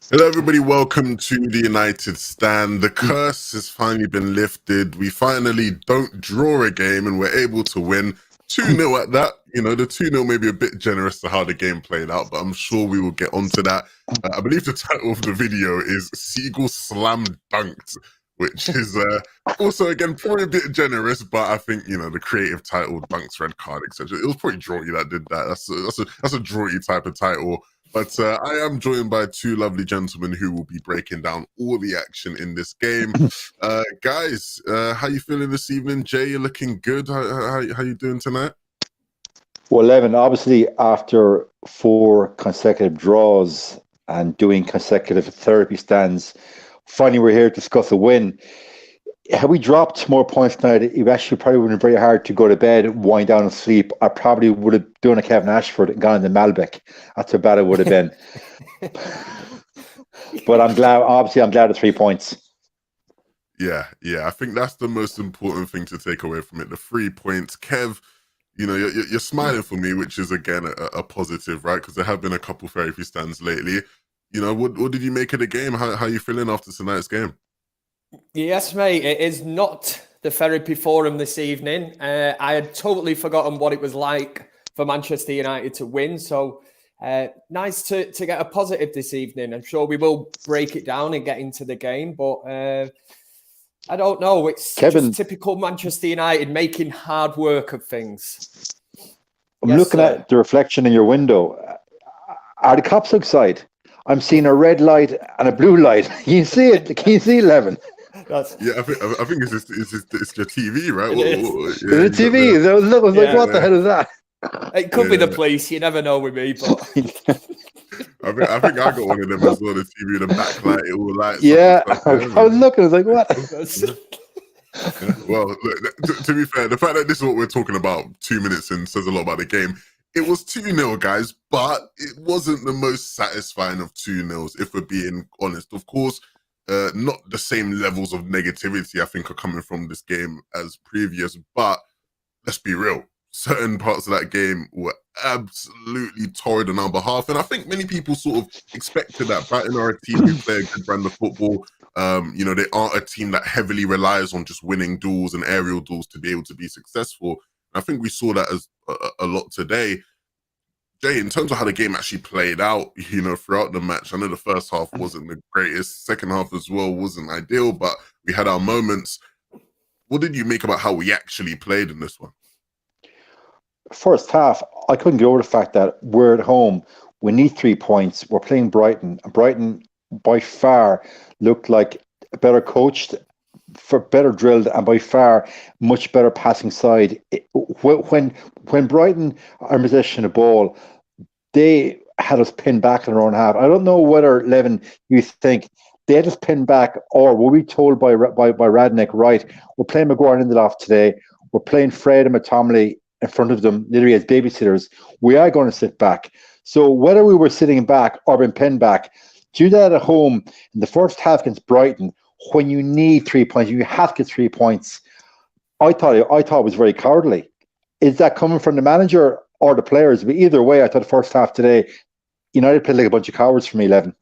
Hello, everybody. Welcome to the United Stand. The curse has finally been lifted. We finally don't draw a game and we're able to win 2-0 at that. You know, the 2-0 may be a bit generous to how the game played out, but I'm sure we will get onto that. I believe the title of the video is Seagull Slam Dunked, which is also, again, probably a bit generous, but I think, you know, the creative title, Dunks, Red Card, etc. It was probably Drawy that did that. That's a Drawy type of title. But I am joined by two lovely gentlemen who will be breaking down all the action in this game. Guys, how you feeling this evening? Jay, you're looking good. How you doing tonight? Well, Evan, obviously after 4 consecutive draws and doing consecutive therapy stands, finally we're here to discuss a win. Had we dropped more points tonight, it actually probably would have been very hard to go to bed, wind down and sleep. I probably would have done a Kevin Ashford and gone to Malbec. That's how bad it would have been. But I'm glad of 3 points. Yeah. I think that's the most important thing to take away from it. The 3 points. Kev, you know, you're smiling for me, which is, again, a positive, right? Because there have been a couple therapy stands lately. You know, what did you make of the game? How are you feeling after tonight's game? Yes, mate, it is not the therapy forum this evening. I had totally forgotten what it was like for Manchester United to win. So nice to get a positive this evening. I'm sure we will break it down and get into the game. But I don't know. It's just typical Manchester United making hard work of things. I'm looking at the reflection in your window. Are the cops outside? I'm seeing a red light and a blue light. Can you see it? Can you see 11? Yeah, I think it's your TV, right? Is it TV? I was like, what the hell is that? It could be the police. You never know with me, but I think I got one of them as well. The TV, the backlight, it all lights. Yeah, I was looking. I was like, what? Well, to be fair, the fact that this is what we're talking about 2 minutes in says a lot about the game. It was 2-0, guys, but it wasn't the most satisfying of 2-0s, if we're being honest. Of course, not the same levels of negativity I think are coming from this game as previous, but let's be real. Certain parts of that game were absolutely torrid on our behalf, and I think many people sort of expected that. Brighton are a team who play a good brand of football. You know, they aren't a team that heavily relies on just winning duels and aerial duels to be able to be successful. I think we saw that as a lot today. Jay, in terms of how the game actually played out, you know, throughout the match, I know the first half wasn't the greatest. Second half as well wasn't ideal, but we had our moments. What did you make about how we actually played in this one? First half, I couldn't get over the fact that we're at home. We need 3 points. We're playing Brighton. Brighton, by far, looked like a better coached, for better drilled, and by far much better passing side. When Brighton are in possession of the ball, they had us pinned back in our own half. I don't know whether, Levin, you think they had us pinned back, or were we told by Rangnick, right, we're playing Maguire and Lindelof today, we're playing Fred and McTominay in front of them, literally as babysitters, we are going to sit back. So whether we were sitting back or been pinned back, do that at home in the first half against Brighton, when you need 3 points, you have to get 3 points. I thought it was very cowardly. Is that coming from the manager or the players? But either way, I thought the first half today, United played like a bunch of cowards for me, 11.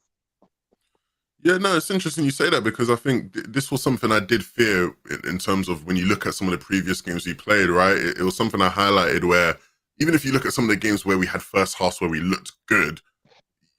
Yeah, no, it's interesting you say that, because I think this was something I did fear in terms of when you look at some of the previous games we played, right? It was something I highlighted where even if you look at some of the games where we had first halves where we looked good,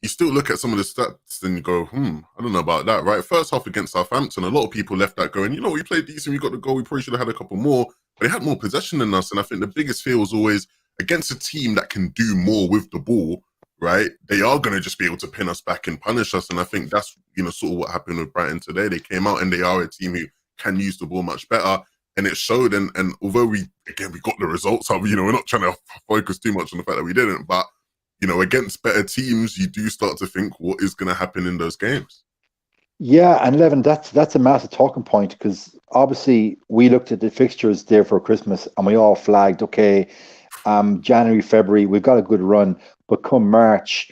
you still look at some of the stats and you go, I don't know about that, right? First half against Southampton, a lot of people left that going, you know, we played decent, we got the goal, we probably should have had a couple more, but they had more possession than us. And I think the biggest fear was always against a team that can do more with the ball, right? They are going to just be able to pin us back and punish us. And I think that's, you know, sort of what happened with Brighton today. They came out and they are a team who can use the ball much better. And it showed. And although we got the results out, you know, we're not trying to focus too much on the fact that we didn't, but you know, against better teams, you do start to think what is going to happen in those games. Yeah, and Levin, that's a massive talking point, because obviously we looked at the fixtures there for Christmas and we all flagged, okay, January, February, we've got a good run, but come March,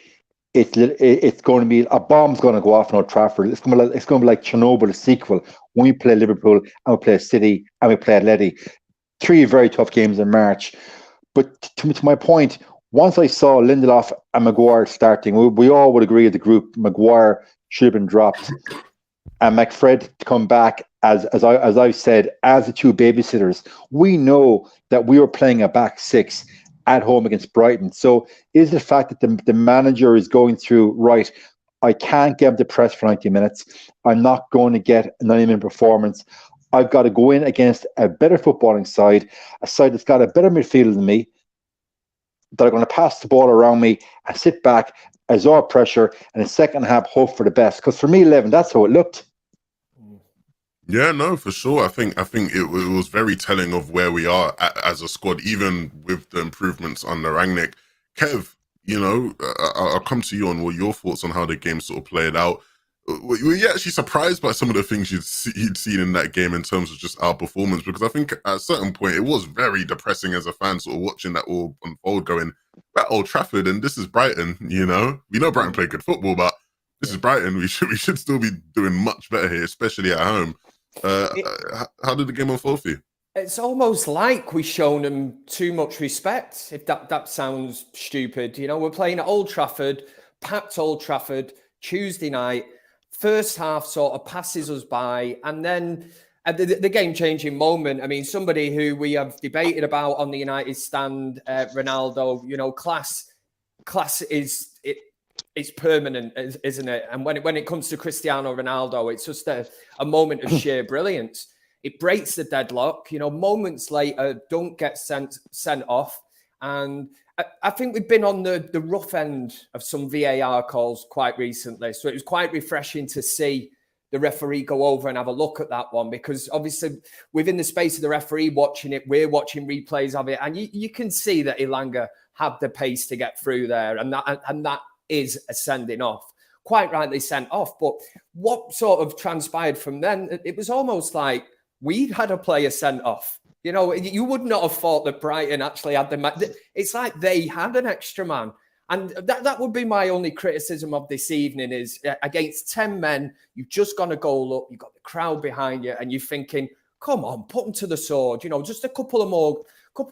it's going to be, a bomb's going to go off in Old Trafford. It's going to be like Chernobyl, a sequel, when we play Liverpool and we play City and we play Atleti. 3 very tough games in March. But to my point, once I saw Lindelof and Maguire starting, we all would agree as the group Maguire should have been dropped, and McFred to come back as I've said, as the two babysitters. We know that we were playing a back six at home against Brighton. So is the fact that the manager is going through, right, I can't get him to press for 90 minutes. I'm not going to get a 90-minute performance. I've got to go in against a better footballing side, a side that's got a better midfielder than me, that are going to pass the ball around me and sit back, absorb pressure, and in the second half, hope for the best. Because for me, 11, that's how it looked. Yeah, no, for sure. I think it was very telling of where we are as a squad, even with the improvements under Rangnick. Kev, you know, I'll come to you on what your thoughts on how the game sort of played out. Were you actually surprised by some of the things you'd seen in that game in terms of just our performance? Because I think at a certain point it was very depressing as a fan, sort of watching that all unfold, going at Old Trafford, and this is Brighton. You know, we know Brighton play good football, but this is Brighton. We should still be doing much better here, especially at home. How did the game unfold for you? It's almost like we've shown them too much respect, if that sounds stupid. You know, we're playing at Old Trafford, packed Old Trafford, Tuesday night. First half sort of passes us by, and then the game-changing moment. I mean, somebody who we have debated about on the United stand, Ronaldo. You know, class is it's permanent, isn't it? And when it comes to Cristiano Ronaldo, it's just a moment of sheer brilliance. It breaks the deadlock. You know, moments later, don't get sent off. And I think we've been on the rough end of some VAR calls quite recently. So it was quite refreshing to see the referee go over and have a look at that one, because obviously within the space of the referee watching it, we're watching replays of it. And you can see that Elanga had the pace to get through there. And that is a sending off. Quite rightly sent off. But what sort of transpired from then, it was almost like we'd had a player sent off. You know, you would not have thought that Brighton actually had the... It's like they had an extra man. And that would be my only criticism of this evening is against 10 men, you've just gone a goal up, you've got the crowd behind you, and you're thinking, come on, put them to the sword. You know, just a couple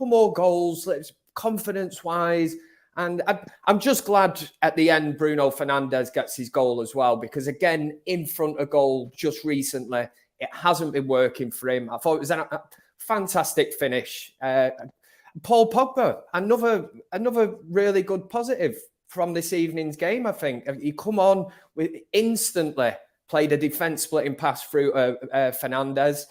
more goals, confidence-wise. And I'm just glad at the end Bruno Fernandes gets his goal as well, because, again, in front of goal just recently, it hasn't been working for him. I thought it was a fantastic finish. Paul Pogba, another really good positive from this evening's game, I think. He come on instantly, played a defence-splitting pass through Fernandes,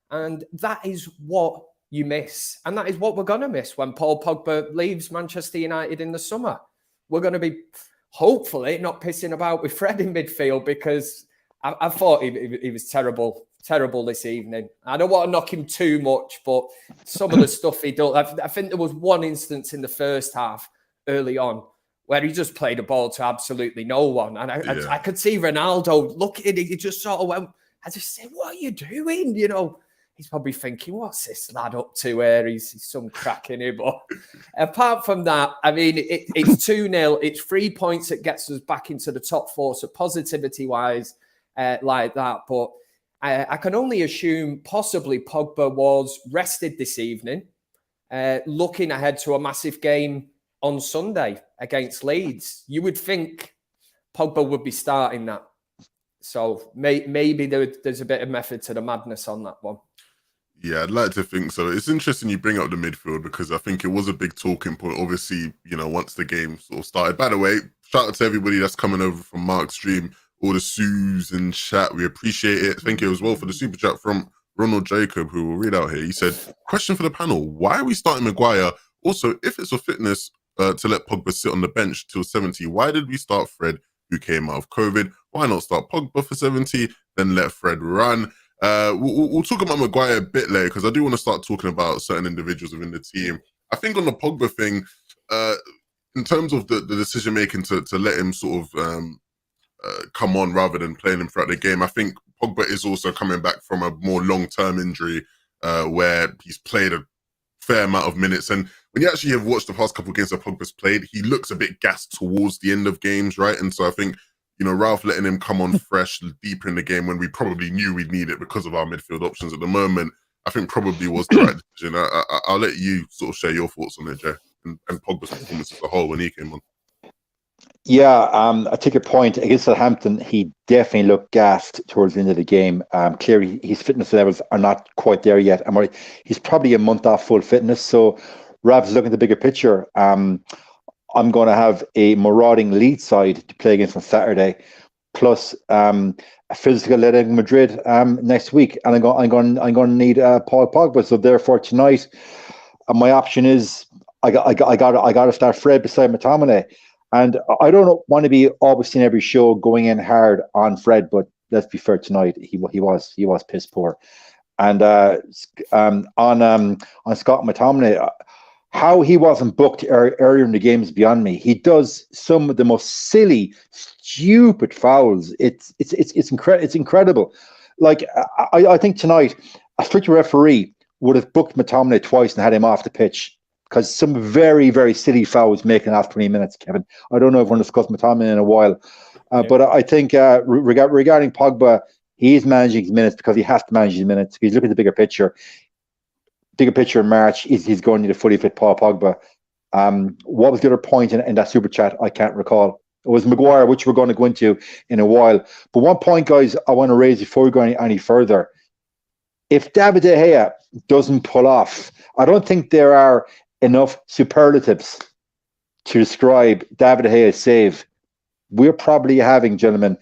and that is what you miss. And that is what we're going to miss when Paul Pogba leaves Manchester United in the summer. We're going to be, hopefully, not pissing about with Fred in midfield, because I thought he was terrible this evening. I don't want to knock him too much, but some of the stuff he does, I think there was one instance in the first half early on where he just played a ball to absolutely no one. And I could see Ronaldo looking at it. He just sort of went, I just said, what are you doing? You know, he's probably thinking, what's this lad up to here? He's some crack in here. But apart from that, I mean, it's 2-0. It's 3 points that gets us back into the top four. So positivity-wise, like that. But I can only assume possibly Pogba was rested this evening, looking ahead to a massive game on Sunday against Leeds. You would think Pogba would be starting that. So maybe there's a bit of method to the madness on that one. Yeah, I'd like to think so. It's interesting you bring up the midfield, because I think it was a big talking point, obviously, you know, once the game sort of started. By the way, shout out to everybody that's coming over from Mark's stream, all the Sues and chat. We appreciate it. Thank you as well for the super chat from Ronald Jacob, who we'll read out here. He said, question for the panel, why are we starting Maguire? Also, if it's for fitness to let Pogba sit on the bench till 70, why did we start Fred, who came out of COVID? Why not start Pogba for 70, then let Fred run? We'll talk about Maguire a bit later, because I do want to start talking about certain individuals within the team. I think on the Pogba thing, in terms of the decision-making to let him sort of come on rather than playing him throughout the game, I think Pogba is also coming back from a more long-term injury where he's played a fair amount of minutes. And when you actually have watched the past couple of games that Pogba's played, he looks a bit gassed towards the end of games, right? And so I think, you know, Ralph letting him come on fresh deeper in the game when we probably knew we'd need it because of our midfield options at the moment, I think probably was the right decision. I'll let you sort of share your thoughts on it, Jay. and Pogba's performance as a whole when he came on. Yeah, I take your point. Against Southampton, he definitely looked gassed towards the end of the game. Clearly, his fitness levels are not quite there yet. He's probably a month off full fitness. So, Rav's looking at the bigger picture. I'm going to have a marauding Leeds side to play against on Saturday, plus a physical Atletico Madrid next week, and I'm going to need Paul Pogba. So, therefore, tonight, my option is I got to start Fred beside McTominay. And I don't want to be always in every show going in hard on Fred, but let's be fair, tonight he was piss poor. And on Scott McTominay, how he wasn't booked earlier in the game is beyond me. He does some of the most silly, stupid fouls. It's incredible. Like I think tonight a strict referee would have booked McTominay twice and had him off the pitch. Because some very, very silly fouls making after 20 minutes, Kevin. I don't know if we're going to discuss McTominay in a while. But I think regarding Pogba, he is managing his minutes because he has to manage his minutes. If he's looking at the bigger picture in March, he's going to need a fully fit Paul Pogba. What was the other point in that super chat? I can't recall. It was Maguire, which we're going to go into in a while. But one point, guys, I want to raise before we go any further. If David De Gea doesn't pull off, I don't think there are enough superlatives to describe David De Gea's save. We're probably having, gentlemen,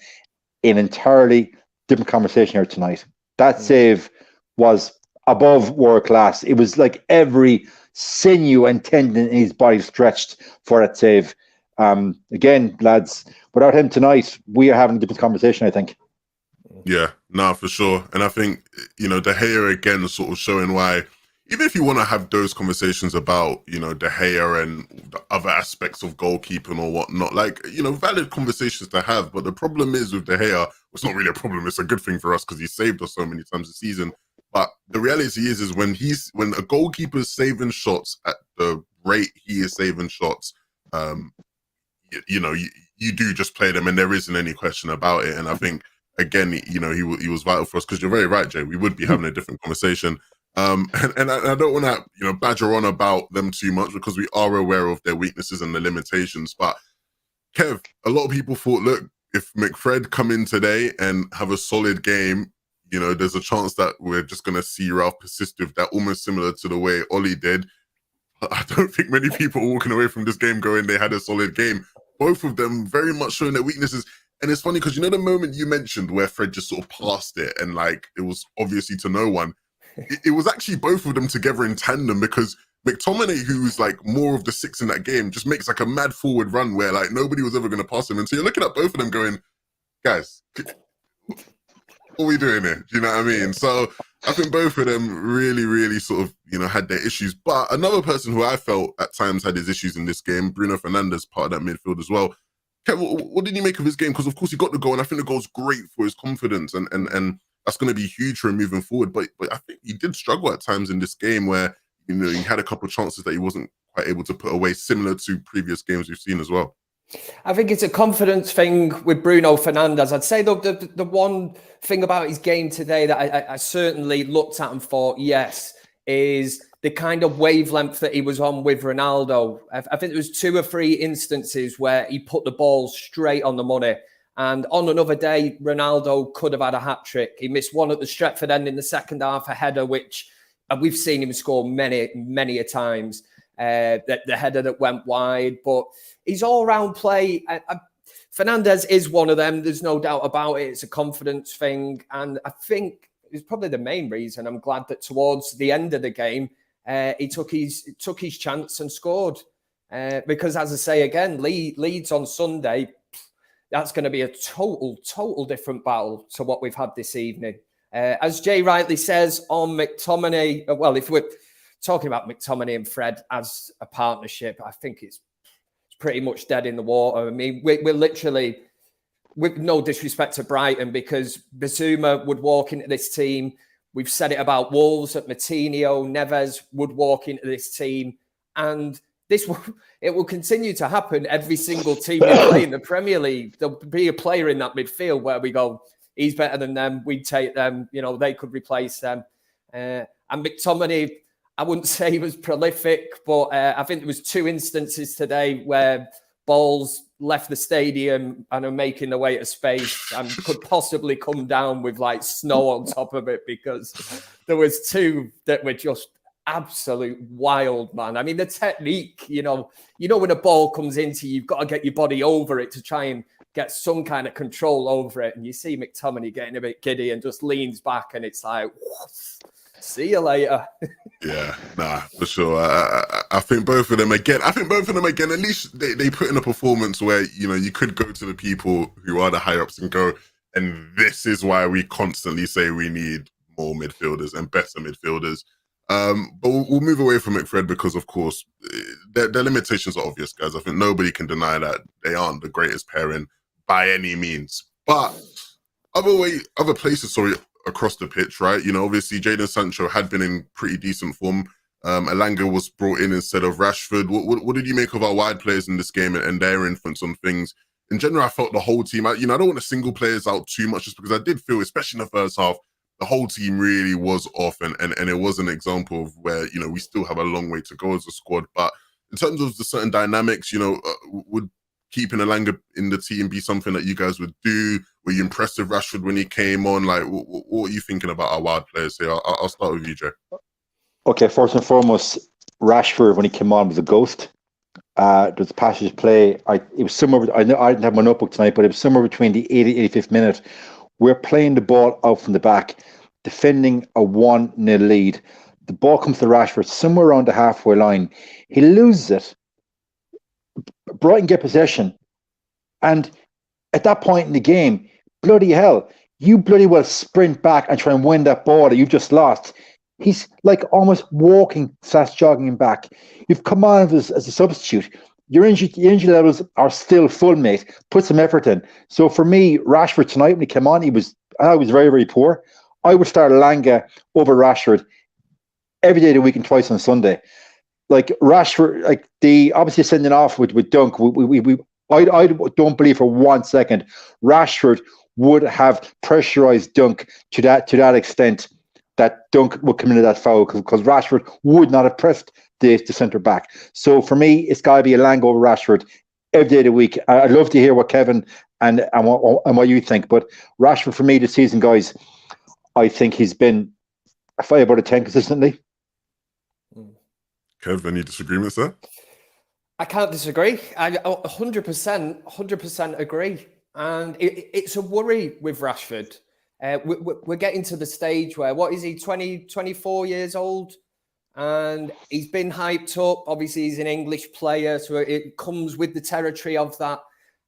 an entirely different conversation here tonight. That save was above world class. It was like every sinew and tendon in his body stretched for that save. Again, lads, without him tonight, we are having a different conversation, I think. Yeah, no, for sure. And I think, De Gea again sort of showing why, even if you want to have those conversations about, De Gea and the other aspects of goalkeeping or whatnot, valid conversations to have. But the problem is with De Gea, it's not really a problem. It's a good thing for us because he saved us so many times this season. But the reality is when a goalkeeper's saving shots at the rate he is saving shots, you do just play them and there isn't any question about it. And I think, again, he was vital for us because you're very right, Jay. We would be having a different conversation. And I don't want to, badger on about them too much because we are aware of their weaknesses and the limitations. But Kev, a lot of people thought, look, if McFred come in today and have a solid game, there's a chance that we're just going to see Ralph persist with that, almost similar to the way Ollie did. I don't think many people are walking away from this game going they had a solid game. Both of them very much showing their weaknesses. And it's funny because, the moment you mentioned where Fred just sort of passed it and it was obviously to no one, it was actually both of them together in tandem because McTominay, who's more of the six in that game, just makes a mad forward run where nobody was ever going to pass him. And so you're looking at both of them going, guys, what are we doing here? Do you know what I mean? So I think both of them really, really sort of, had their issues. But another person who I felt at times had his issues in this game, Bruno Fernandes, part of that midfield as well. Kev, what did you make of his game? Because of course he got the goal and I think the goal's great for his confidence and that's going to be huge for him moving forward. But I think he did struggle at times in this game where, he had a couple of chances that he wasn't quite able to put away, similar to previous games we've seen as well. I think it's a confidence thing with Bruno Fernandes. I'd say the one thing about his game today that I certainly looked at and thought, yes, is the kind of wavelength that he was on with Ronaldo. I think there was 2 or 3 instances where he put the ball straight on the money. And on another day, Ronaldo could have had a hat-trick. He missed one at the Stretford end in the second half, a header, which we've seen him score many, many a times. The header that went wide. But his all-round play, Fernandes is one of them. There's no doubt about it. It's a confidence thing. And I think it's probably the main reason I'm glad that towards the end of the game, he took his chance and scored. Because as I say again, Leeds on Sunday, that's going to be a total different battle to what we've had this evening. As Jay rightly says on McTominay, well, if we're talking about McTominay and Fred as a partnership, I think it's pretty much dead in the water. I mean, we're literally, with no disrespect to Brighton, because Bissouma would walk into this team. We've said it about Wolves, that Moutinho, Neves would walk into this team, and it will continue to happen. Every single team we play in the Premier League, there'll be a player in that midfield where we go, he's better than them, we take them, they could replace them. And McTominay, I wouldn't say he was prolific, but I think there was 2 instances today where balls left the stadium and are making their way to space and could possibly come down with like snow on top of it, because there was 2 that were just absolute wild, man. I mean, the technique, you know, when a ball comes into you, you've got to get your body over it to try and get some kind of control over it. And you see McTominay getting a bit giddy and just leans back, and it's like, see you later. Yeah, nah, for sure. I think both of them again. At least they put in a performance where, you know, you could go to the people who are the higher ups and go, and this is why we constantly say we need more midfielders and better midfielders. But we'll move away from McFred because, of course, their limitations are obvious, guys. I think nobody can deny that they aren't the greatest pairing by any means. But other places, across the pitch, right? You know, obviously Jadon Sancho had been in pretty decent form. Elanga was brought in instead of Rashford. What did you make of our wide players in this game and their influence on things? In general, I felt the whole team, I don't want to single players out too much, just because I did feel, especially in the first half, the whole team really was off, and it was an example of where, you know, we still have a long way to go as a squad. But in terms of the certain dynamics, you know, would keeping Elanga in the team be something that you guys would do? Were you impressed with Rashford when he came on? Like, what are you thinking about our wild players here? I'll start with you, Jay. Okay, first and foremost, Rashford, when he came on, was a ghost. There's a passage play. It was somewhere, I know I didn't have my notebook tonight, but it was somewhere between the 80th, 85th minute. We're playing the ball out from the back, defending a 1-0 lead. The ball comes to Rashford somewhere around the halfway line. He loses it. Brighton get possession. And at that point in the game, bloody hell, you bloody well sprint back and try and win that ball that you've just lost. He's like almost walking / jogging back. You've come on as a substitute. Your injury levels are still full, mate. Put some effort in. So for me, Rashford tonight, when he came on, I thought he was very, very poor. I would start Elanga over Rashford every day of the week and twice on Sunday. Like Rashford, like obviously sending off with Dunk, I don't believe for 1 second Rashford would have pressurized Dunk to that extent that Dunk would come into that foul, because Rashford would not have pressed the centre back. So for me, it's got to be Elanga over Rashford every day of the week. I'd love to hear what Kevin and what you think, but Rashford for me this season, guys, I think he's been a 5 out of 10 consistently. Kev, any disagreements there? I can't disagree. I 100% agree. And it's a worry with Rashford. We're getting to the stage where, what is he, 24 years old? And he's been hyped up. Obviously, he's an English player, so it comes with the territory of that.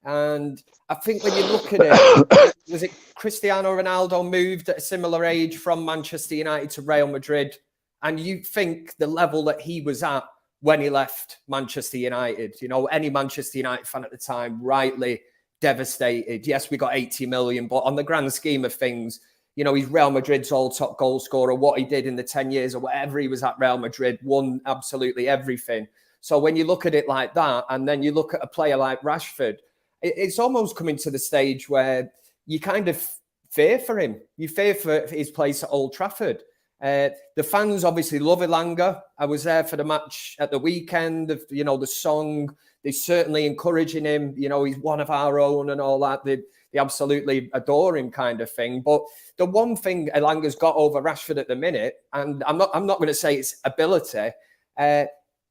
And I think when you look at it, was it Cristiano Ronaldo moved at a similar age from Manchester United to Real Madrid? And you think the level that he was at when he left Manchester United, you know, any Manchester United fan at the time, rightly devastated. Yes, we got 80 million, but on the grand scheme of things, you know, he's Real Madrid's all-top goal scorer. What he did in the 10 years or whatever he was at Real Madrid, won absolutely everything. So when you look at it like that, and then you look at a player like Rashford, it's almost coming to the stage where you kind of fear for him. You fear for his place at Old Trafford. The fans obviously love Elanga. I was there for the match at the weekend. The song, they're certainly encouraging him. You know, he's one of our own and all that. They absolutely adore him, kind of thing. But the one thing Elanga's got over Rashford at the minute, and I'm not going to say it's ability,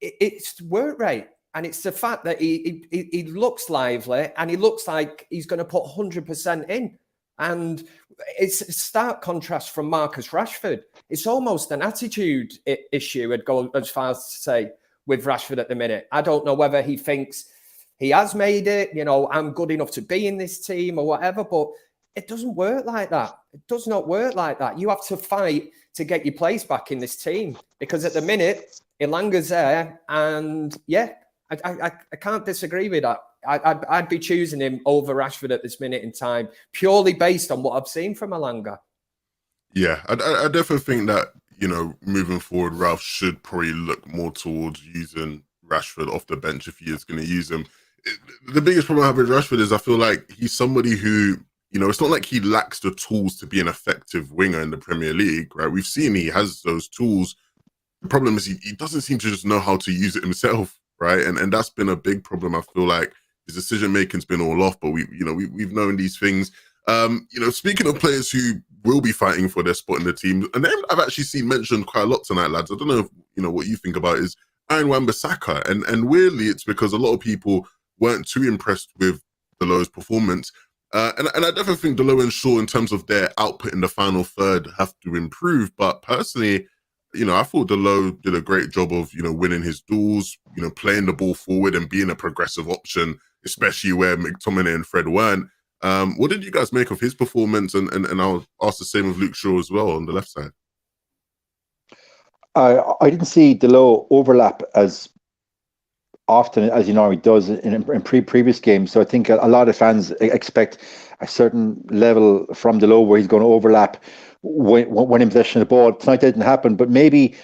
it's work rate. And it's the fact that he looks lively and he looks like he's going to put 100% in. And it's a stark contrast from Marcus Rashford. It's almost an attitude issue, I'd go as far as to say, with Rashford at the minute. I don't know whether he thinks he has made it, you know, I'm good enough to be in this team or whatever, but it doesn't work like that. It does not work like that. You have to fight to get your place back in this team, because at the minute, Elanga's there, and yeah, I can't disagree with that. I'd be choosing him over Rashford at this minute in time, purely based on what I've seen from Elanga. Yeah, I definitely think that, you know, moving forward, Ralph should probably look more towards using Rashford off the bench if he is going to use him. The biggest problem I have with Rashford is I feel like he's somebody who, you know, it's not like he lacks the tools to be an effective winger in the Premier League, right? We've seen he has those tools. the problem is he doesn't seem to just know how to use it himself, right? And that's been a big problem. I feel like his decision making's been all off, but we've known these things. Speaking of players who will be fighting for their spot in the team, a name I've actually seen mentioned quite a lot tonight, lads. I don't know if what you think about it, is Aaron Wan-Bissaka, and weirdly, it's because a lot of people weren't too impressed with Dalot's performance. And I definitely think Dalot and Shaw, in terms of their output in the final third, have to improve. But personally, I thought Dalot did a great job of, winning his duels, playing the ball forward and being a progressive option, especially where McTominay and Fred weren't. What did you guys make of his performance? And I'll ask the same of Luke Shaw as well on the left side. I didn't see Dalot overlap as often as he normally does in previous games. So I think a lot of fans expect a certain level from Dalot where he's going to overlap when in possession of the ball. Tonight that didn't happen, but maybe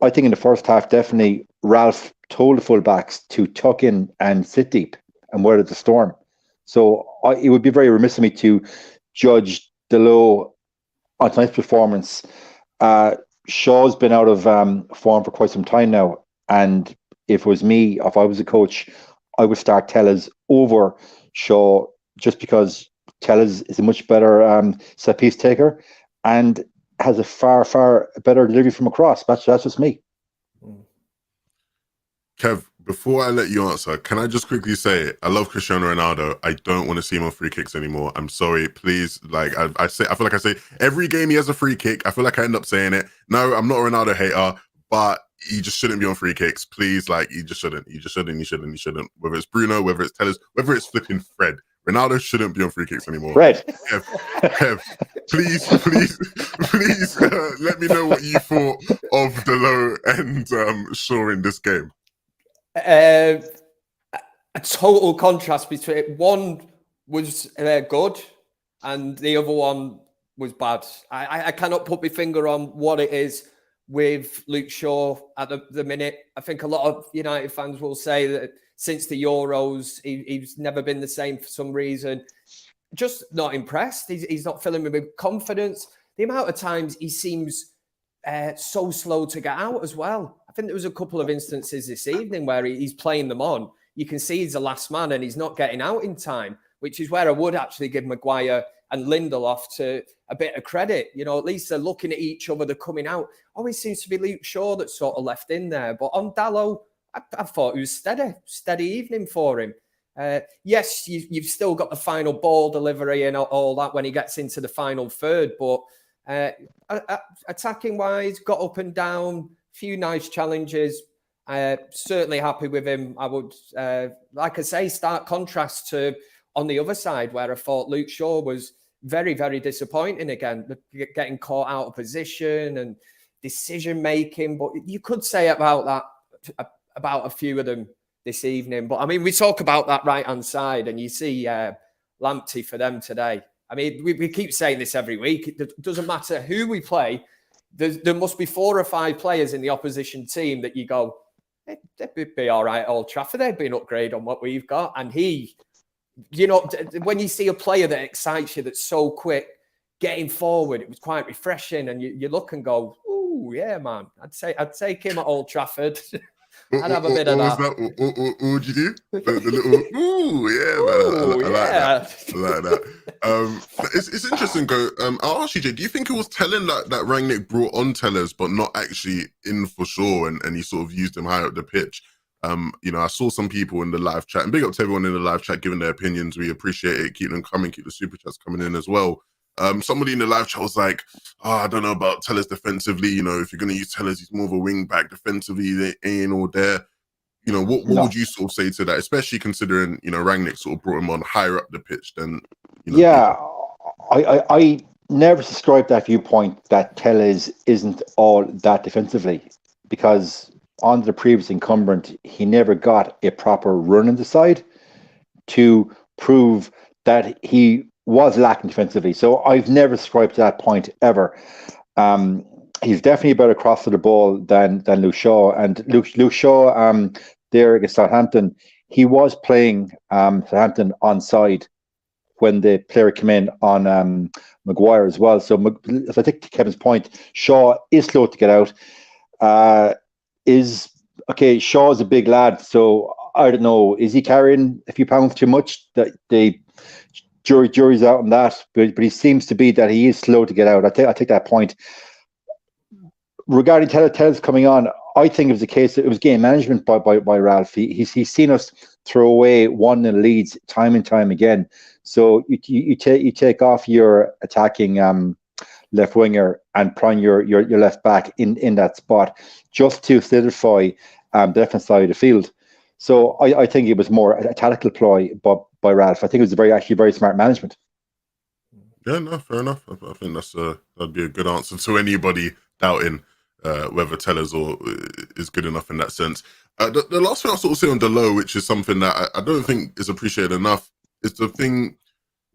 I think in the first half, definitely Ralph told the fullbacks to tuck in and sit deep and weather the storm. So it would be very remiss of me to judge Dalot on tonight's performance. Shaw's been out of form for quite some time now, and if it was me, if I was a coach, I would start Telles over Shaw, just because Telles is a much better set piece taker and has a far better delivery from across. That's just me. Kev, before I let you answer, can I just quickly say, I love Cristiano Ronaldo. I don't want to see him on free kicks anymore. I'm sorry, please. Like I feel like I say every game he has a free kick. I feel like I end up saying it. No, I'm not a Ronaldo hater, but he just shouldn't be on free kicks. Please, like, he just shouldn't. He shouldn't. Whether it's Bruno, whether it's Telles, whether it's flipping Fred. Ronaldo shouldn't be on free kicks anymore. Fred. Kev, please, let me know what you thought of Dalot and Shaw in this game. A total contrast between one was good and the other one was bad. I cannot put my finger on what it is with Luke Shaw at the minute. I think a lot of United fans will say that since the Euros, he's never been the same for some reason. Just not impressed. He's not filling me with confidence. The amount of times he seems so slow to get out as well. I think there was a couple of instances this evening where he's playing them on. You can see he's the last man and he's not getting out in time, which is where I would actually give Maguire and Lindelof to a bit of credit. At least they're looking at each other, they're coming out. Always seems to be Luke Shaw that's sort of left in there. But on Dalot, I thought it was steady evening for him. Yes, you've still got the final ball delivery and all that when he gets into the final third, but attacking wise, got up and down, few nice challenges. Certainly happy with him. I would, like I say, stark contrast to on the other side where I thought Luke Shaw was very, very disappointing again, getting caught out of position and decision making. But you could say about that about a few of them this evening. But I mean, we talk about that right hand side, and you see Lamptey for them today. I mean, we keep saying this every week. It doesn't matter who we play. There must be 4 or 5 players in the opposition team that you go, they'd be all right at Old Trafford. They'd be an upgrade on what we've got. And he, when you see a player that excites you, that's so quick, getting forward, it was quite refreshing. And you look and go, ooh, yeah, man. I'd take him at Old Trafford. I'd have a bit of that. What would you do? The little, ooh, yeah, man. I like that. It's interesting, I'll ask you, Jay, do you think it was telling that Rangnick brought on Telles, but not actually in for sure, and he sort of used him higher up the pitch? I saw some people in the live chat, and big up to everyone in the live chat giving their opinions. We appreciate it. Keep them coming, keep the super chats coming in as well. Somebody in the live chat was like, I don't know about Telles defensively. If you're going to use Telles, he's more of a wing back defensively. They ain't all there. What would you sort of say to that, especially considering, Rangnick sort of brought him on higher up the pitch than, Yeah, I never subscribe to that viewpoint that Telles isn't all that defensively, because on the previous incumbent, he never got a proper run in the side to prove that he was lacking defensively. So I've never subscribed to that point ever. He's definitely a better crosser of the ball than Luke Shaw. And Luke Shaw there against Southampton, he was playing Southampton onside when the player came in on Maguire as well. So as I think to Kevin's point, Shaw is slow to get out. is okay. Shaw's a big lad, so I don't know. Is he carrying a few pounds too much? That the jury's out on that, but he seems to be that he is slow to get out. I take that point. Regarding Tell's coming on, I think it was a case that it was game management by Ralph. He's seen us throw away 1-0 leads time and time again. So you take off your attacking left winger and prime your left back in that spot just to solidify the defense side of the field. So I think it was more a tactical ploy by Ralph. I think it was actually very smart management. Yeah, no, fair enough. I think that'd be a good answer to anybody doubting whether Tellers is good enough in that sense. The last thing I'll sort of say on Delo, which is something that I don't think is appreciated enough, is the thing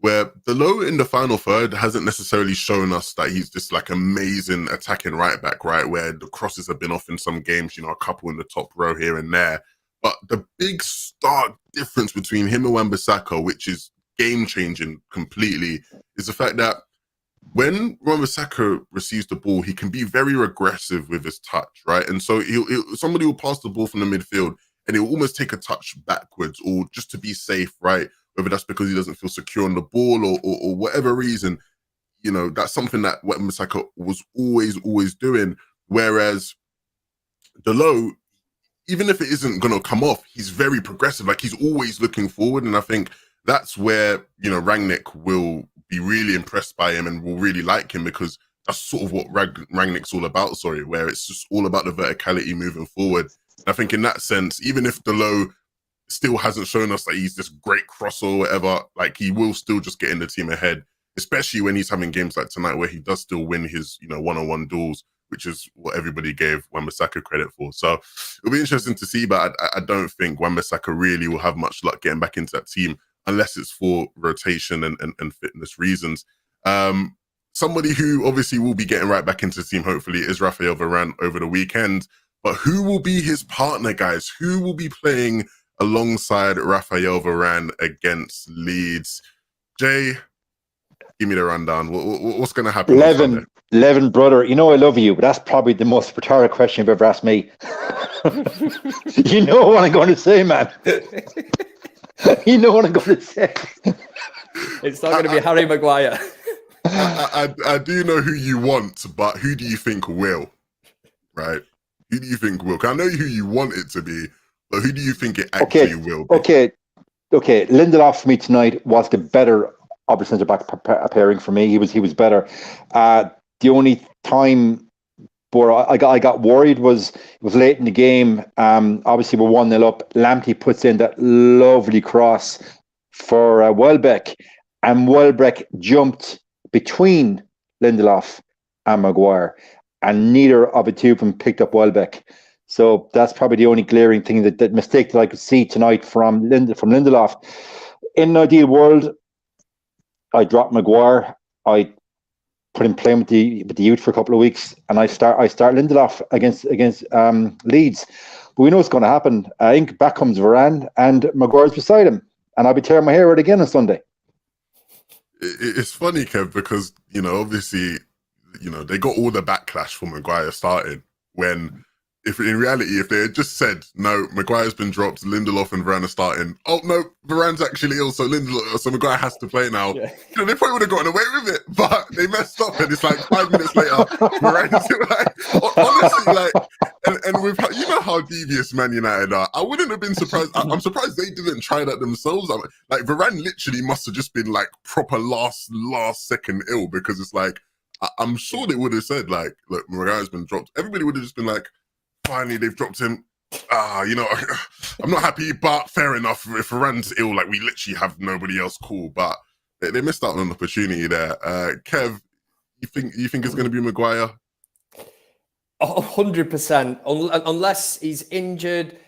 where Delo in the final third hasn't necessarily shown us that he's this like amazing attacking right back, right? Where the crosses have been off in some games, a couple in the top row here and there. But the big stark difference between him and Wan-Bissaka, which is game-changing completely, is the fact that when Wan-Bissaka receives the ball, he can be very aggressive with his touch, right? And so somebody will pass the ball from the midfield and he'll almost take a touch backwards or just to be safe, right? Whether that's because he doesn't feel secure on the ball or whatever reason, that's something that Wan-Bissaka was always doing. Whereas Delo, even if it isn't going to come off, he's very progressive. Like, he's always looking forward. And I think that's where, Rangnick will be really impressed by him and will really like him, because that's sort of what Rangnick's all about, where it's just all about the verticality moving forward. And I think in that sense, even if Delo still hasn't shown us that he's this great crosser or whatever, like, he will still just get in the team ahead, especially when he's having games like tonight where he does still win his, one-on-one duels, which is what everybody gave Wan-Bissaka credit for. So it'll be interesting to see, but I don't think Wan-Bissaka really will have much luck getting back into that team unless it's for rotation and fitness reasons. Somebody who obviously will be getting right back into the team, hopefully, is Raphael Varane over the weekend. But who will be his partner, guys? Who will be playing alongside Raphael Varane against Leeds? Jay, give me the rundown. What's going to happen on Sunday? Levin, brother, I love you, but that's probably the most rhetoric question you've ever asked me. You know what I'm going to say, man. You know what I'm going to say. It's not going to be Harry Maguire. I do know who you want, but who do you think will? Right? Who do you think will? Because I know who you want it to be, but who do you think it actually will be? Okay. Lindelof for me tonight was the better of the centre back pairing for me. He was better. The only time where I got worried was late in the game. Obviously we're 1-0 up. Lamptey puts in that lovely cross for Welbeck, and Welbeck jumped between Lindelof and Maguire, and neither of the two of them picked up Welbeck. So that's probably the only glaring thing, that mistake that I could see tonight from Lindelof. In an ideal world, I dropped Maguire. I put him playing with the youth for a couple of weeks, and I start Lindelof against Leeds. But we know what's going to happen. I think back comes Varane, and Maguire's beside him, and I'll be tearing my hair out again on Sunday. It's funny, Kev, because obviously, they got all the backlash for Maguire starting, when if in reality, if they had just said, no, Maguire's been dropped, Lindelof and Varane are starting. Oh no, Varane's actually ill, so Maguire has to play now. Yeah. They probably would have gotten away with it, but they messed up, and it's like 5 minutes later, Varane's like, honestly, like, and with how devious Man United are, I wouldn't have been surprised. I'm surprised they didn't try that themselves. Like, Varane literally must have just been like proper last second ill, because it's like, I'm sure they would have said, like, look, Maguire's been dropped. Everybody would have just been like, finally, they've dropped him. I'm not happy, but fair enough. If Varane's ill, like, we literally have nobody else cool. But they missed out on an opportunity there. Kev, you think it's going to be Maguire? 100%. Unless he's injured,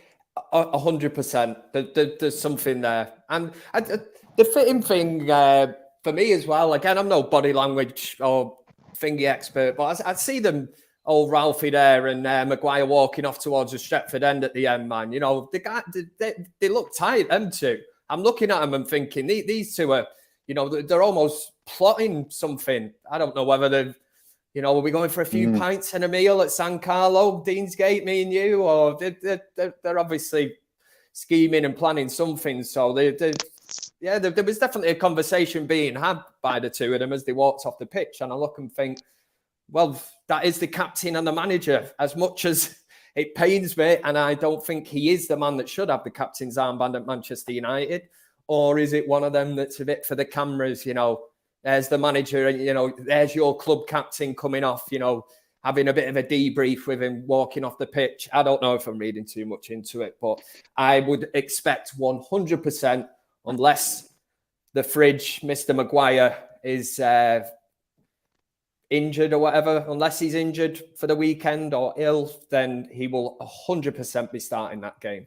100%. There's something there. And the fitting thing for me as well, again, I'm no body language or thingy expert, but I see them, old Ralphie there and Maguire walking off towards the Stretford end at the end, man. The guy, they look tight, them two. I'm looking at them and thinking, these two are, they're almost plotting something. I don't know whether they've, You know, are we going for a few pints and a meal at San Carlo, Deansgate, me and you? Or they're obviously scheming and planning something. So there was definitely a conversation being had by the two of them as they walked off the pitch. And I look and think, well, that is the captain and the manager. As much as it pains me, and I don't think he is the man that should have the captain's armband at Manchester United, or is it one of them that's a bit for the cameras, you know, there's the manager and, you know, there's your club captain coming off, you know, having a bit of a debrief with him, walking off the pitch. I don't know if I'm reading too much into it, but I would expect 100%, unless the fridge, Mr. Maguire, is injured or whatever, unless he's injured for the weekend or ill, then he will 100% be starting that game.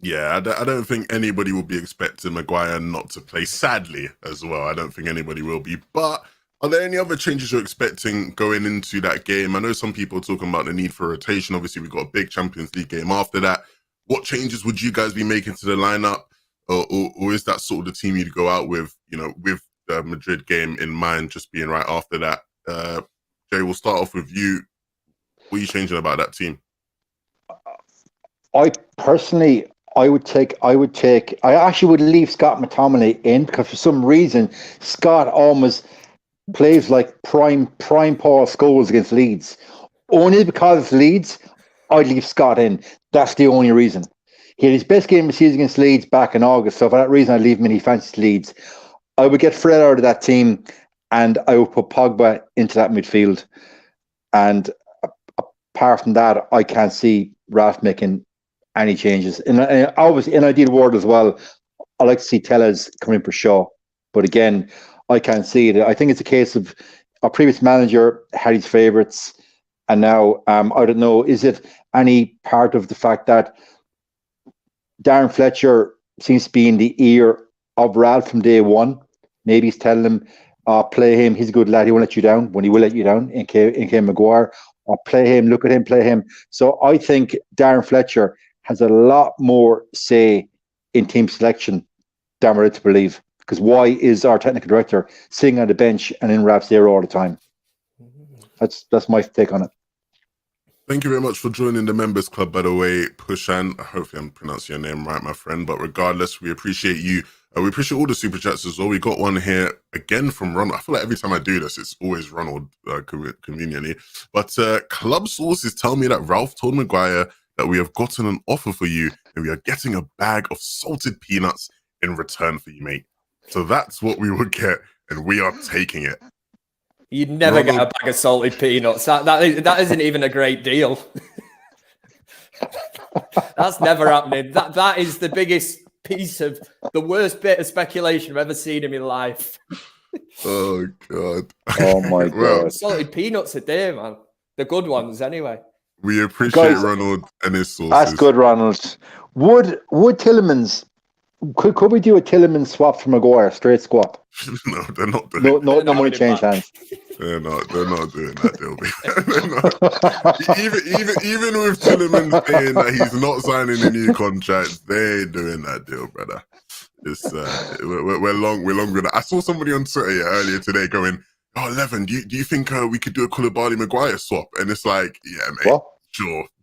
Yeah, I don't think anybody will be expecting Maguire not to play, sadly, as well. I don't think anybody will be. But are there any other changes you're expecting going into that game? I know some people are talking about the need for rotation. Obviously, we've got a big Champions League game after that. What changes would you guys be making to the lineup? Or is that sort of the team you'd go out with, you know, with the Madrid game in mind, just being right after that? Jay, we'll start off with you. What are you changing about that team? I actually would leave Scott McTominay in, because for some reason Scott almost plays like prime Paul Scholes against Leeds. Only because it's Leeds, I'd leave Scott in. That's the only reason. He had his best game of the season against Leeds back in August, so for that reason I'd leave him in. He fancies Leeds. I would get Fred out of that team, and I would put Pogba into that midfield. And apart from that, I can't see Ralph making any changes. And obviously, in ideal world as well, I like to see Tellez come in for Shaw. But again, I can't see it. I think it's a case of our previous manager had his favourites, and now I don't know, is it any part of the fact that Darren Fletcher seems to be in the ear of Ralph from day one? Maybe he's telling him, play him, he's a good lad, he won't let you down, when he will let you down, in K Maguire, or play him, look at him, play him. So I think Darren Fletcher has a lot more say in team selection than we're led to believe. Because why is our technical director sitting on the bench and in Ralph's ear all the time? That's my take on it. Thank you very much for joining the members club, by the way, Pushan. Hopefully I'm pronouncing your name right, my friend. But regardless, we appreciate you. We appreciate all the super chats as well. We got one here again from Ronald. I feel like every time I do this, it's always Ronald, conveniently. But club sources tell me that Ralph told Maguire that we have gotten an offer for you and we are getting a bag of salted peanuts in return for you, mate. So that's what we would get, and we are taking it. You'd never get a bag of salted peanuts. That isn't even a great deal. That's never happening. That is the biggest piece of the worst bit of speculation I've ever seen in my life. Oh God! Oh my God! Salted peanuts a day, man. The good ones, anyway. We appreciate Ronald and his sources. That's good, Ronald. Would Tillemans? Could we do a Tillemans swap for Maguire? Straight swap? No, they're not doing. No money change hands. They're not doing that deal. even with Tillemans saying that he's not signing a new contract, they're doing that deal, brother. It's we're longer than. I saw somebody on Twitter earlier today going, "Oh, Levin, do you think we could do a Koulibaly Maguire swap?" And it's like, yeah, mate, what?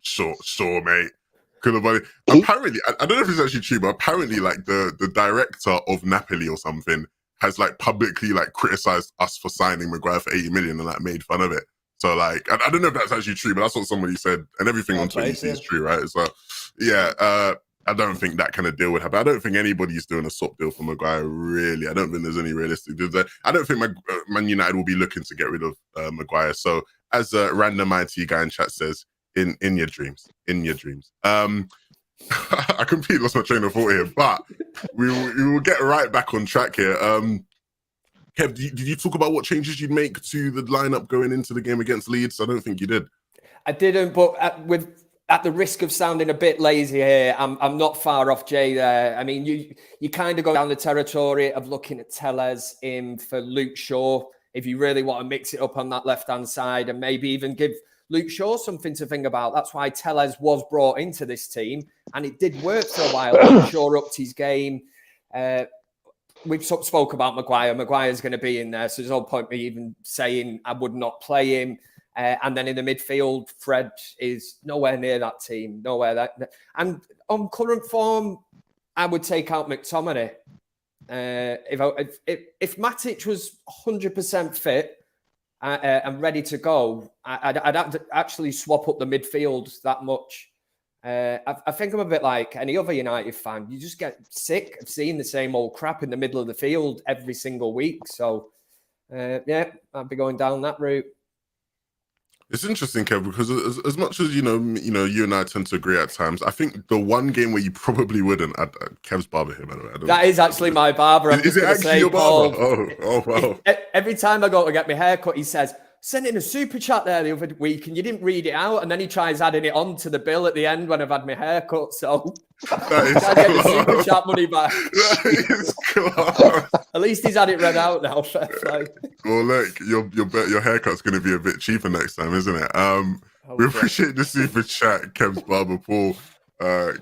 Sure, mate. Koulibaly. Apparently, I don't know if it's actually true, but apparently, like the director of Napoli or something has like publicly like criticized us for signing Maguire for 80 million and like made fun of it. So like, I don't know if that's actually true, but that's what somebody said, and everything on Twitter you see is true, right? So yeah, I don't think that kind of deal would happen. I don't think anybody's doing a swap deal for Maguire, really. I don't think there's any realistic deals there. I don't think Man United will be looking to get rid of Maguire. So as a random IT guy in chat says, in your dreams. I completely lost my train of thought here, but we will get right back on track here. Kev, did you talk about what changes you'd make to the lineup going into the game against Leeds? I don't think you did. I didn't, but at the risk of sounding a bit lazy here, I'm not far off Jay there. I mean, you kind of go down the territory of looking at Tellez in for Luke Shaw if you really want to mix it up on that left-hand side and maybe even give Luke Shaw something to think about. That's why Tellez was brought into this team, and it did work for a while. Luke Shaw upped his game. we've spoke about Maguire. Maguire's going to be in there, so there's no point me even saying I would not play him. And then in the midfield, Fred is nowhere near that team, And on current form, I would take out McTominay. If Matic was 100% fit and ready to go, I'd have to actually swap up the midfield that much. I think I'm a bit like any other United fan. You just get sick of seeing the same old crap in the middle of the field every single week. So, I'd be going down that route. It's interesting, Kev, because as much as you you and I tend to agree at times, I think the one game where you probably wouldn't. Kev's barber here, by the way. That is actually my barber. Is it actually your barber? Oh, wow. Every time I go to get my hair cut, he says, "Sent in a super chat there the other week, and you didn't read it out." And then he tries adding it on to the bill at the end when I've had my hair cut. So I get the super chat money back. That is class. At least he's had it read out now. Fair play. Well, look, your haircut's going to be a bit cheaper next time, isn't it? We appreciate the super chat, Kev's barber Paul.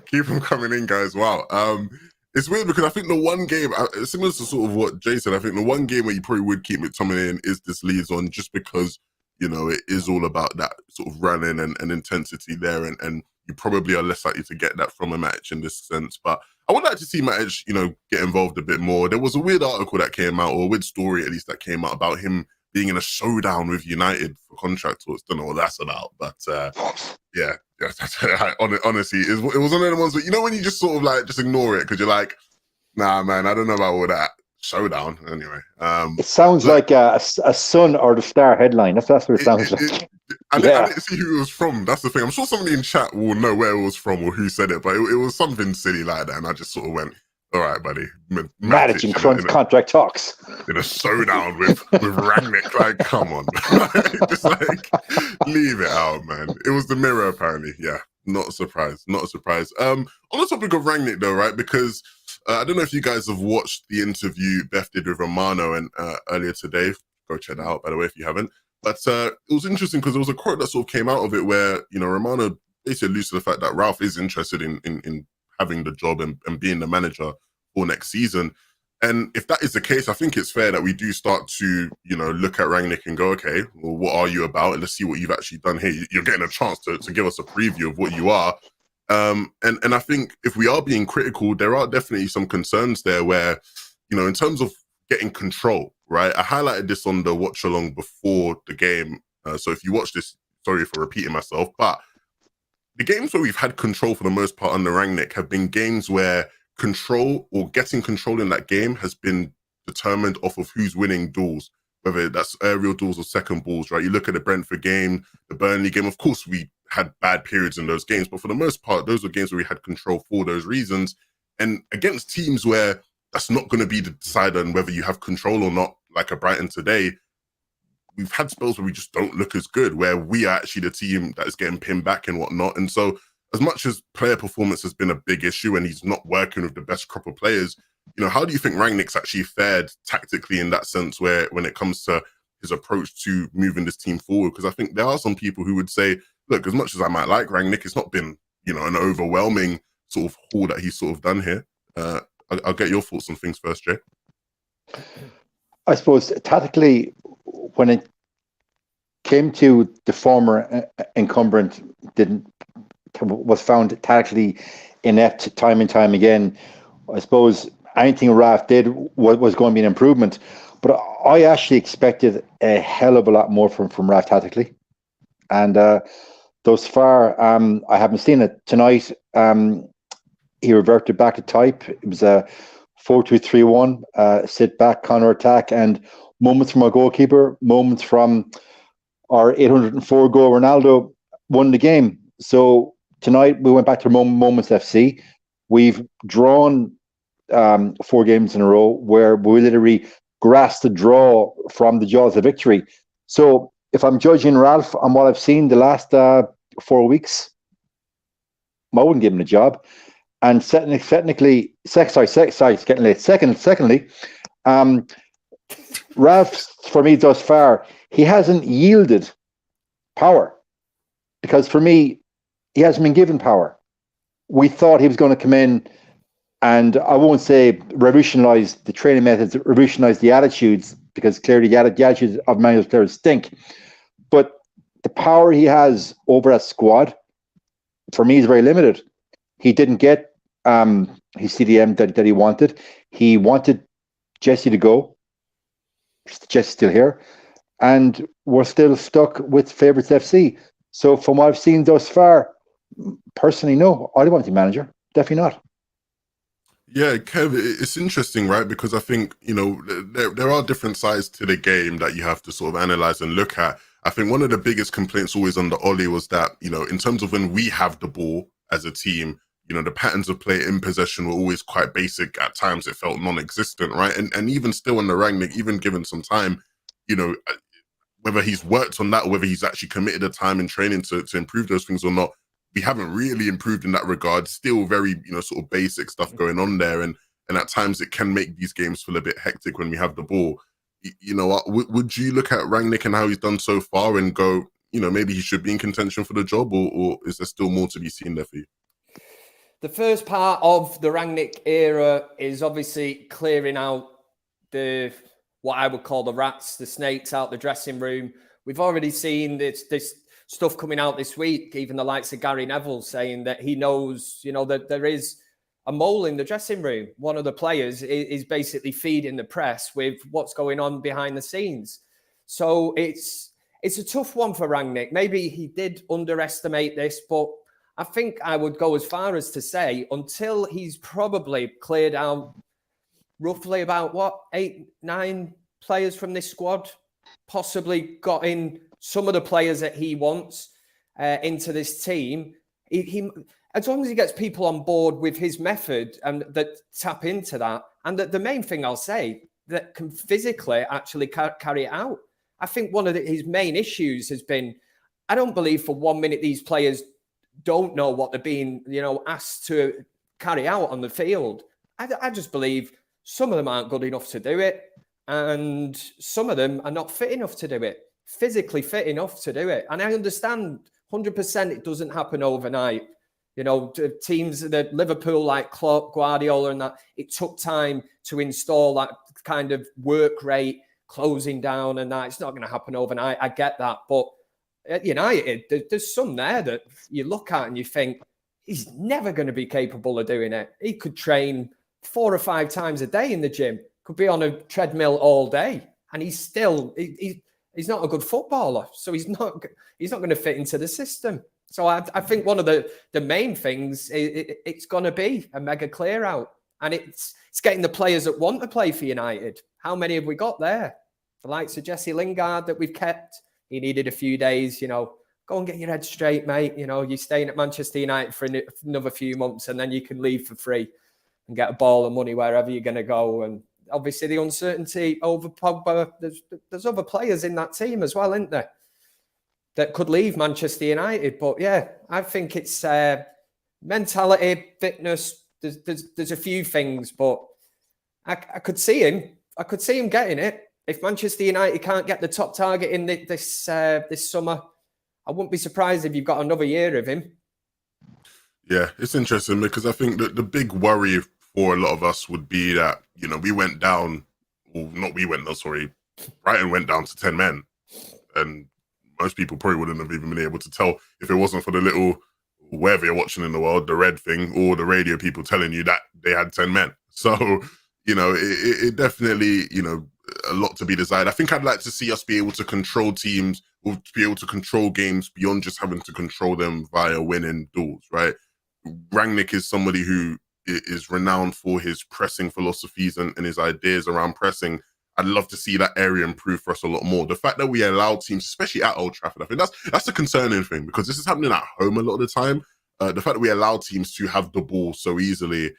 Keep them coming in, guys. Wow. It's weird because I think the one game, similar to sort of what Jay said, I think the one game where you probably would keep McTominay in is this Leeds one, just because, it is all about that sort of running and intensity there. And you probably are less likely to get that from a match in this sense. But I would like to see Matic, get involved a bit more. There was a weird article that came out, or a weird story at least that came out about him being in a showdown with United for contract talks. Don't know what that's about, but yeah. Honestly, it was one of the ones where, when you just sort of just ignore it because you're like, nah, man, I don't know about all that showdown. Anyway, it sounds like a Sun or the Star headline. That's what it sounds like. I didn't see who it was from. That's the thing. I'm sure somebody in chat will know where it was from or who said it, but it was something silly like that, and I just sort of went, all right, buddy. Matic in contract talks. In a showdown with Rangnick. Like, come on. Just leave it out, man. It was the Mirror, apparently. Yeah, not a surprise. Not a surprise. On the topic of Rangnick, though, right? Because I don't know if you guys have watched the interview Beth did with Romano and earlier today. Go check that out, by the way, if you haven't. But it was interesting because there was a quote that sort of came out of it where, Romano basically alludes to the fact that Ralph is interested in having the job and being the manager for next season. And if that is the case, I think it's fair that we do start to, look at Rangnick and go, okay, well, what are you about? And let's see what you've actually done here. You're getting a chance to give us a preview of what you are. And I think if we are being critical, there are definitely some concerns there where, in terms of getting control, right? I highlighted this on the watch along before the game. So if you watch this, sorry for repeating myself, but the games where we've had control for the most part under Rangnick have been games where control or getting control in that game has been determined off of who's winning duels, whether that's aerial duels or second balls, right? You look at the Brentford game, the Burnley game, of course we had bad periods in those games, but for the most part, those were games where we had control for those reasons. And against teams where that's not going to be the decider on whether you have control or not, like a Brighton today, we've had spells where we just don't look as good, where we are actually the team that is getting pinned back and whatnot. And so as much as player performance has been a big issue and he's not working with the best crop of players, how do you think Rangnick's actually fared tactically in that sense where when it comes to his approach to moving this team forward? Because I think there are some people who would say, look, as much as I might like Rangnick, it's not been, an overwhelming sort of haul that he's sort of done here. I'll get your thoughts on things first, Jay. I suppose tactically, when it came to the former incumbent, was found tactically inept time and time again. I suppose anything Ralph did was going to be an improvement, but I actually expected a hell of a lot more from Ralph tactically, and thus far, I haven't seen it tonight. He reverted back to type. It was a 4-2-3-1, sit back, counter attack, and moments from our goalkeeper, moments from our 804 goal Ronaldo won the game. So tonight we went back to Moments FC. We've drawn 4 games in a row where we literally grasped the draw from the jaws of victory. So if I'm judging Ralph on what I've seen the last 4 weeks, I wouldn't give him a job. And secondly, Ralph, for me thus far, he hasn't yielded power, because for me, he hasn't been given power. We thought he was going to come in And I won't say revolutionize the training methods, revolutionize the attitudes, because clearly the attitudes of Man Utd players stink. But the power he has over that squad, for me, is very limited. He didn't get his CDM that he wanted. He wanted Jesse to go. Jesse's still here. And we're still stuck with Favourites FC. So from what I've seen thus far, personally, no, I don't want to be manager. Definitely not. Yeah, Kev, it's interesting, right? Because I think, there are different sides to the game that you have to sort of analyze and look at. I think one of the biggest complaints always under Ollie was that, in terms of when we have the ball as a team, the patterns of play in possession were always quite basic. At times it felt non-existent, right? And even still under Rangnick, even given some time, whether he's worked on that or whether he's actually committed the time in training to improve those things or not, we haven't really improved in that regard. Still very, sort of basic stuff going on there. And at times it can make these games feel a bit hectic when we have the ball. Would you look at Rangnick and how he's done so far and go, maybe he should be in contention for the job, or is there still more to be seen there for you? The first part of the Rangnick era is obviously clearing out what I would call the rats, the snakes out the dressing room. We've already seen this stuff coming out this week, even the likes of Gary Neville saying that he knows, that there is a mole in the dressing room. One of the players is basically feeding the press with what's going on behind the scenes. So it's a tough one for Rangnick. Maybe he did underestimate this, but I think I would go as far as to say until he's probably cleared out roughly about 8, 9 players from this squad, possibly got in some of the players that he wants into this team. He as long as he gets people on board with his method and that tap into that, and that the main thing I'll say that can physically actually carry it out. I think one of his main issues has been, I don't believe for 1 minute these players don't know what they're being, asked to carry out on the field. I just believe some of them aren't good enough to do it, and some of them are not fit enough to do it, physically fit enough to do it. And I understand 100% it doesn't happen overnight. Teams that Liverpool, like Klopp, Guardiola, and that, it took time to install that kind of work rate, closing down, and that. It's not going to happen overnight. I get that, but at United, there's some there that you look at and you think he's never going to be capable of doing it. He could train 4 or 5 times a day in the gym, could be on a treadmill all day, and he's still he's not a good footballer. So he's not going to fit into the system. So I think one of the main things it's going to be a mega clear out, and it's getting the players that want to play for United. How many have we got there? The likes of Jesse Lingard that we've kept. He needed a few days, go and get your head straight, mate. You're staying at Manchester United for another few months, and then you can leave for free and get a ball of money wherever you're going to go. And obviously the uncertainty over Pogba, there's other players in that team as well, isn't there, that could leave Manchester United. But yeah, I think it's mentality, fitness. There's a few things, but I could see him. I could see him getting it. If Manchester United can't get the top target in this summer, I wouldn't be surprised if you've got another year of him. Yeah, it's interesting because I think that the big worry for a lot of us would be that, we went down, or not we went down, sorry, Brighton went down to 10 men. And most people probably wouldn't have even been able to tell if it wasn't for the little, wherever you're watching in the world, the red thing, or the radio people telling you that they had 10 men. So, it definitely, a lot to be desired. I think I'd like to see us be able to control teams, or to be able to control games beyond just having to control them via winning duels, right? Rangnick is somebody who is renowned for his pressing philosophies and his ideas around pressing. I'd love to see that area improve for us a lot more. The fact that we allow teams, especially at Old Trafford, I think that's a concerning thing, because this is happening at home a lot of the time. The fact that we allow teams to have the ball so easily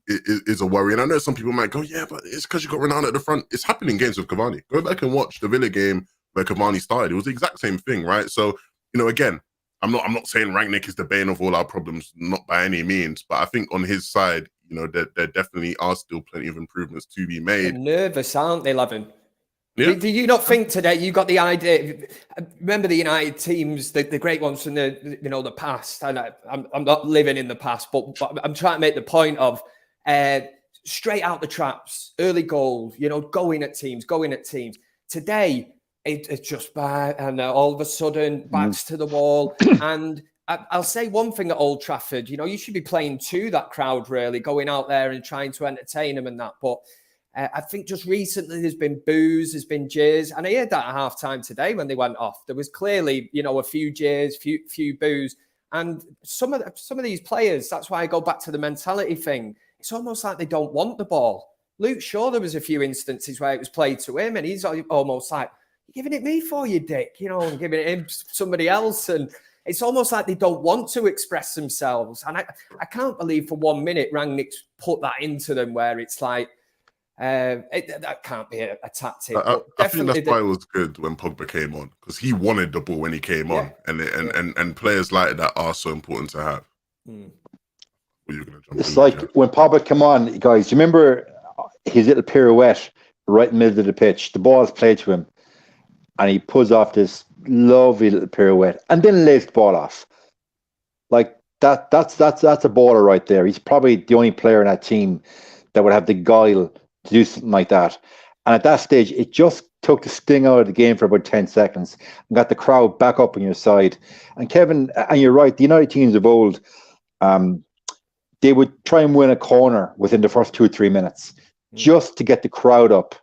is a worry. And I know some people might go, yeah, but it's because you got Ronaldo at the front. It's happening in games with Cavani. Go back and watch the Villa game where Cavani started. It was the exact same thing, right? So, again, I'm not saying Rangnick is the bane of all our problems, not by any means, but I think on his side, there definitely are still plenty of improvements to be made. They're nervous, aren't they, Levin? Yeah. Do you not think today you got the idea? Remember the United teams, the great ones from the past. And I'm not living in the past, but I'm trying to make the point of straight out the traps, early goals, you know, going at teams. Today, it's just bad, and all of a sudden, backs to the wall. And I'll say one thing at Old Trafford, you know, you should be playing to that crowd, really, going out there and trying to entertain them and that. But I think just recently there's been boos, there's been jeers, and I heard that at halftime today when they went off. There was clearly, you know, a few jeers, few boos, and some of these players. That's why I go back to the mentality thing. It's almost like they don't want the ball. Luke Shaw, there was a few instances where it was played to him, and he's almost like, "You're giving it me for you, dick," you know, and giving it him somebody else, and it's almost like they don't want to express themselves. And I can't believe for 1 minute Rangnick's put that into them, where it's like. That can't be a tactic. I think that's why it was good when Pogba came on, because he wanted the ball when he came on, and players like that are so important to have. It's like when Pogba came on, guys. You remember his little pirouette right in the middle of the pitch? The ball's played to him, and he pulls off this lovely little pirouette, and then lays the ball off. Like that's a baller right there. He's probably the only player in that team that would have the guile to do something like that. And at that stage, it just took the sting out of the game for about 10 seconds and got the crowd back up on your side. And Kevin, and you're right, the United teams of old, they would try and win a corner within the first 2 or 3 minutes just to get the crowd up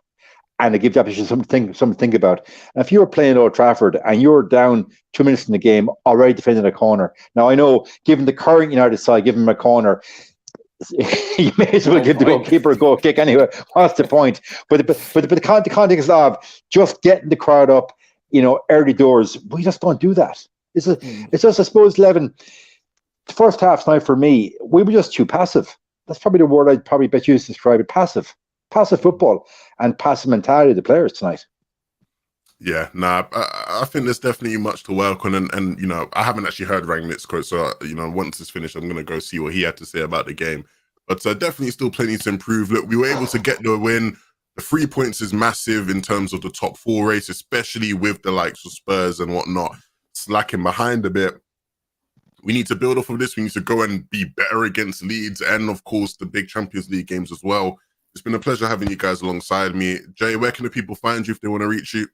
and to give the opposition something to think about. And if you were playing at Old Trafford and you're down 2 minutes in the game, already defending a corner. Now, I know, given the current United side, giving them a corner, you may as well give the goalkeeper a goal kick anyway. What's the point? But the context of just getting the crowd up, you know, early doors, we just don't do that. It's just, I suppose, Levin, the first half tonight for me, we were just too passive. That's probably the word I'd probably bet you to describe it. Passive football and passive mentality of the players tonight. Yeah, I think there's definitely much to work on, and you know, I haven't actually heard Rangnick's quote, so you know, once it's finished, I'm gonna go see what he had to say about the game. But definitely still plenty to improve. Look, we were able to get the win. The 3 points is massive in terms of the top 4 race, especially with the likes of Spurs and whatnot slacking behind a bit. We need to build off of this. We need to go and be better against Leeds, and of course the big Champions League games as well. It's been a pleasure having you guys alongside me. Jay, where can the people find you if they want to reach you?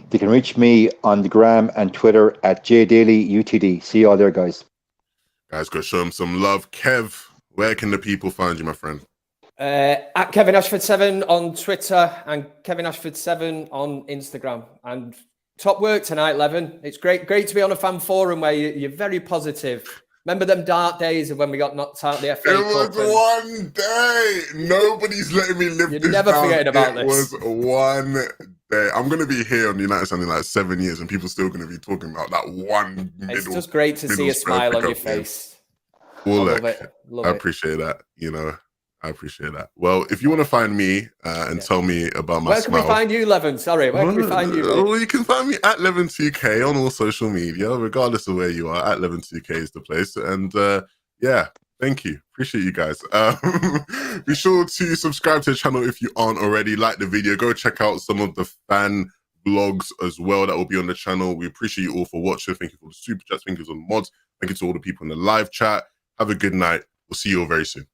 They can reach me on the gram and Twitter at JDailyUTD. See you all there, guys. Guys, go show them some love. Kev, where can the people find you, my friend? At Kevin Ashford 7 on Twitter and Kevin Ashford 7 on Instagram. And top work tonight, Levin. It's great to be on a fan forum where you're very positive. Remember them dark days of when we got knocked out the FA Cup? It was one day. Nobody's letting me live this down. You're never forgetting about this. It was one day. I'm going to be here on United Sound in like 7 years, and people are still going to be talking about that one middle. It's just great to see a smile on your face. Well, look, I appreciate that. You know, I appreciate that. Well, if you want to find me and tell me about my smile. Where can we find you, Levin? Sorry, where can we find you? Well, you can find me at Levin2K on all social media, regardless of where you are. At Levin2K is the place. And yeah, thank you. Appreciate you guys. Be sure to subscribe to the channel if you aren't already. Like the video. Go check out some of the fan vlogs as well that will be on the channel. We appreciate you all for watching. Thank you for the super chats. Thank you for the mods. Thank you to all the people in the live chat. Have a good night. We'll see you all very soon.